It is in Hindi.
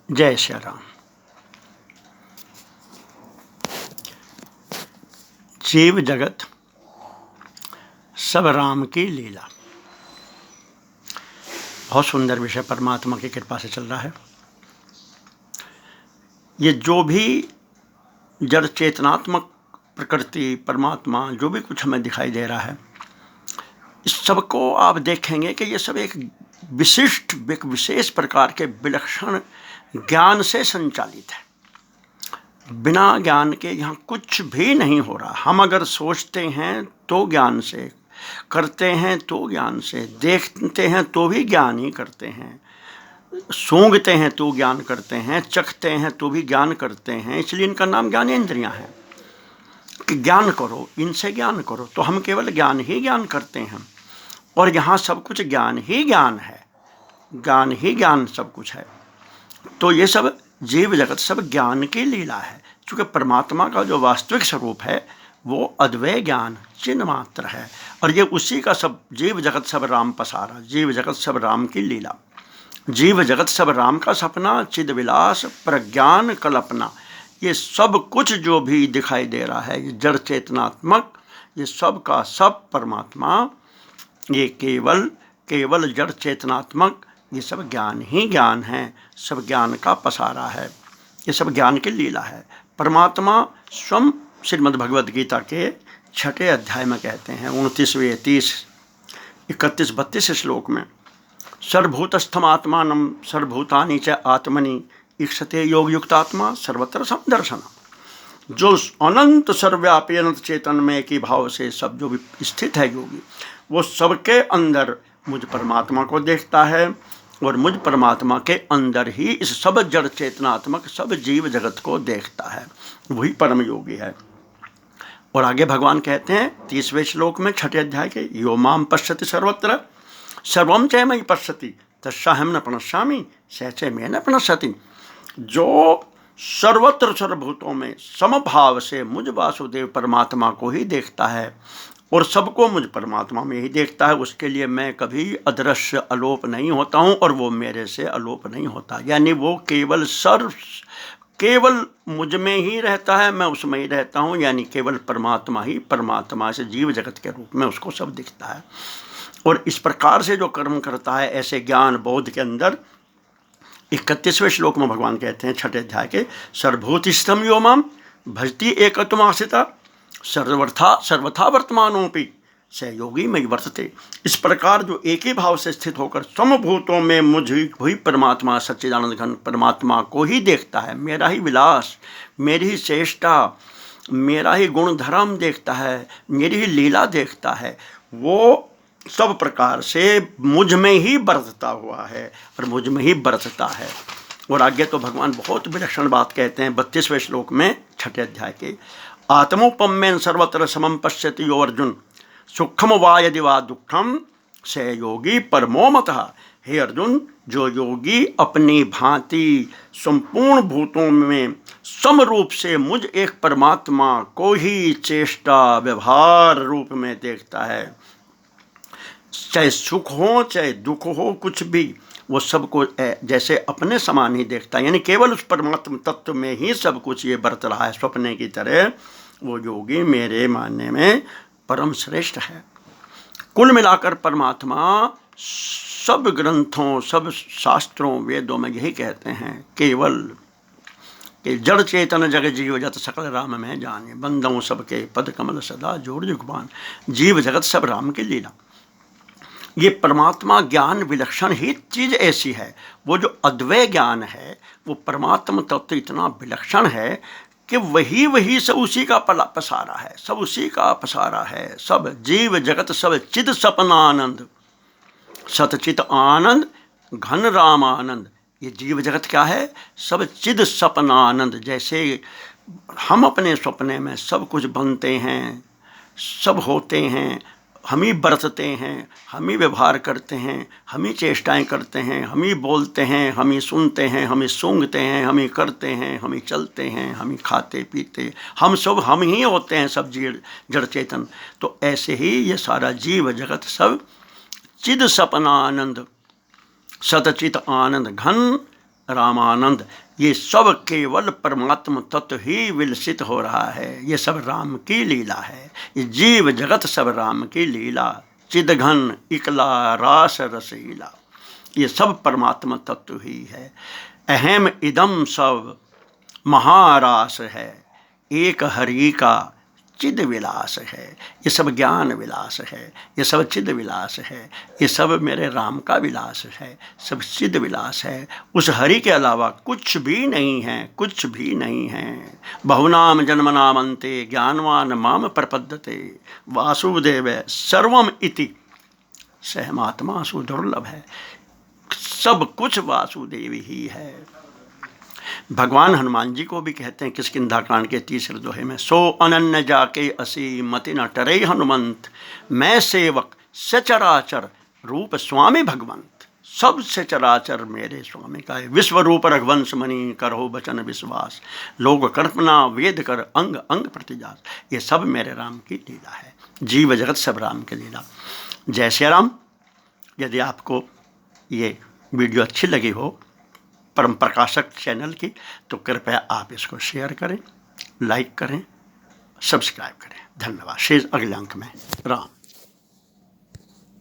जय श्री राम। जीव जगत सब राम की लीला। बहुत सुंदर विषय परमात्मा की कृपा से चल रहा है। ये जो भी जड़ चेतनात्मक प्रकृति परमात्मा जो भी कुछ हमें दिखाई दे रहा है, इस सबको आप देखेंगे कि ये सब एक विशिष्ट एक विशेष प्रकार के विलक्षण ज्ञान से संचालित है। बिना ज्ञान के यहाँ कुछ भी नहीं हो रहा। हम अगर सोचते हैं तो ज्ञान से, करते हैं तो ज्ञान से, देखते हैं तो भी ज्ञान ही करते हैं, सूंघते हैं तो ज्ञान करते हैं, चखते हैं तो भी ज्ञान करते हैं। इसलिए इनका नाम ज्ञानेंद्रियाँ है कि ज्ञान करो, इनसे ज्ञान करो। तो हम केवल ज्ञान ही ज्ञान करते हैं और यहाँ सब कुछ ज्ञान ही ज्ञान है, ज्ञान ही ज्ञान सब कुछ है। तो ये सब जीव जगत सब ज्ञान की लीला है, क्योंकि परमात्मा का जो वास्तविक स्वरूप है वो अद्वैय ज्ञान चिन्ह मात्र है। और ये उसी का सब जीव जगत सब राम पसारा, जीव जगत सब राम की लीला, जीव जगत सब राम का सपना, चिद विलास प्रज्ञान कल्पना। ये सब कुछ जो भी दिखाई दे रहा है, ये जड़ चेतनात्मक, ये सब का सब परमात्मा, ये केवल जड़ चेतनात्मक, ये सब ज्ञान ही ज्ञान है, सब ज्ञान का पसारा है, ये सब ज्ञान की लीला है। परमात्मा स्वयं श्रीमद् भगवद गीता के 6ठे अध्याय में कहते हैं, 29वें 30 31 32 श्लोक में, सर्वभूतस्थम आत्मानं सर्वभूतानि च आत्मनि ईक्षते योग युक्तात्मा सर्वत्र समदर्शन। जो अनंत सर्वव्यापी अनंत चेतन में एक ही भाव से सब जो भी स्थित है योगी, वो सबके अंदर मुझ परमात्मा को देखता है और मुझ परमात्मा के अंदर ही इस सब जड़ चेतनात्मक सब जीव जगत को देखता है। वही परम योगी है। और आगे भगवान कहते हैं 30वें श्लोक में 6ठे अध्याय के, यो माम पश्यति सर्वत्र सर्वम च मयि पश्यति तस्साहं न प्रणश्यामि स च मे न प्रणश्यति। जो सर्वत्र सर्वभूतों में समभाव से मुझ वासुदेव परमात्मा को ही देखता है और सबको मुझ परमात्मा में ही देखता है, उसके लिए मैं कभी अदृश्य अलोप नहीं होता हूँ और वो मेरे से अलोप नहीं होता। यानी वो केवल मुझ में ही रहता है, मैं उसमें ही रहता हूँ। यानी केवल परमात्मा ही परमात्मा से जीव जगत के रूप में उसको सब दिखता है। और इस प्रकार से जो कर्म करता है, ऐसे ज्ञान बोध के अंदर 31वें श्लोक में भगवान कहते हैं 6ठे अध्याय के, सर्वभूतिस्थम यो माम भजति एकत्वमाश्रिता सर्वथा वर्तमानोपि स योगी मयि वर्तते। इस प्रकार जो एक ही भाव से स्थित होकर समभूतों में मुझ वही परमात्मा सच्चिदानंद घन परमात्मा को ही देखता है, मेरा ही विलास, मेरी ही चेष्टा, मेरा ही गुण धर्म देखता है, मेरी ही लीला देखता है, वो सब प्रकार से मुझ में ही बरतता हुआ है और मुझ में ही बरतता है। और आगे तो भगवान बहुत विलक्षण बात कहते हैं 32वें श्लोक में 6ठे अध्याय के, आत्मोपम्येन सर्वत्र समं पश्यति यो अर्जुन सुखम वा यदि वा दुखम स योगी परमो मतः। हे अर्जुन, जो योगी अपनी भांति संपूर्ण भूतों में समरूप से मुझ एक परमात्मा को ही चेष्टा व्यवहार रूप में देखता है, चाहे सुख हो चाहे दुख हो, कुछ भी वो सबको जैसे अपने समान ही देखता है। यानी केवल उस परमात्मा तत्व में ही सब कुछ ये बरत रहा है स्वप्ने की तरह। वो योगी मेरे मानने में परम श्रेष्ठ है। कुल मिलाकर परमात्मा सब ग्रंथों, सब शास्त्रों, वेदों में यही कहते हैं केवल कि जड़ चेतन जग जीव जगत सकल राम में जाने, बंदों सबके पद कमल सदा जोड़ जुगबान। जीव जगत सब राम की लीला। ये परमात्मा ज्ञान विलक्षण ही चीज़ ऐसी है, वो जो अद्वैय ज्ञान है, वो परमात्मा तत्व इतना विलक्षण है कि वही सब उसी का पसारा है, सब उसी का पसारा है। सब जीव जगत सब चिद सपनानंद, सतचित आनंद घन राम आनंद। ये जीव जगत क्या है? सब चिद सपनानंद। जैसे हम अपने सपने में सब कुछ बनते हैं, सब होते हैं, हम ही बरतते हैं, हम ही व्यवहार करते हैं, हम ही चेष्टाएं करते हैं, हम ही बोलते हैं, हम ही सुनते हैं, हम ही सूंघते हैं, हम ही करते हैं, हम ही चलते हैं, हम ही खाते पीते, हम सब हम ही होते हैं, सब जड़ चेतन। तो ऐसे ही ये सारा जीव जगत सब चिद सपना आनंद, सतचित आनंद घन रामानंद, ये सब केवल परमात्म तत्व ही विलसित हो रहा है। ये सब राम की लीला है, ये जीव जगत सब राम की लीला। चिदघन इकला रास रसीला, ये सब परमात्मा तत्व ही है। अहम इदम सब महारास है, एक हरि का चिद विलास है। ये सब ज्ञान विलास है, ये सब चिद विलास है, ये सब मेरे राम का विलास है, सब चिद विलास है। उस हरि के अलावा कुछ भी नहीं है, कुछ भी नहीं है। बहुनाम जन्मनामन्ते ज्ञानवान माम प्रपद्यते, वासुदेव सर्वम इति सहमात्मा सुदुर्लभ है। सब कुछ वासुदेव ही है। भगवान हनुमान जी को भी कहते हैं किष्किंधा कांड के तीसरे दोहे में, सो अनन्य जाके असी मति न टरे हनुमंत, मैं सेवक सचराचर रूप स्वामी भगवंत। सब सचराचर मेरे स्वामी का है। विश्व रूप रघुवंश मणि करो बचन विश्वास, लोग कल्पना वेद कर अंग अंग प्रतिजास। ये सब मेरे राम की लीला है, जीव जगत सब राम की लीला। जय श्री राम। यदि आपको ये वीडियो अच्छी लगी हो परम प्रकाशक चैनल की, तो कृपया आप इसको शेयर करें, लाइक करें, सब्सक्राइब करें। धन्यवाद। शेष अगले अंक में राम।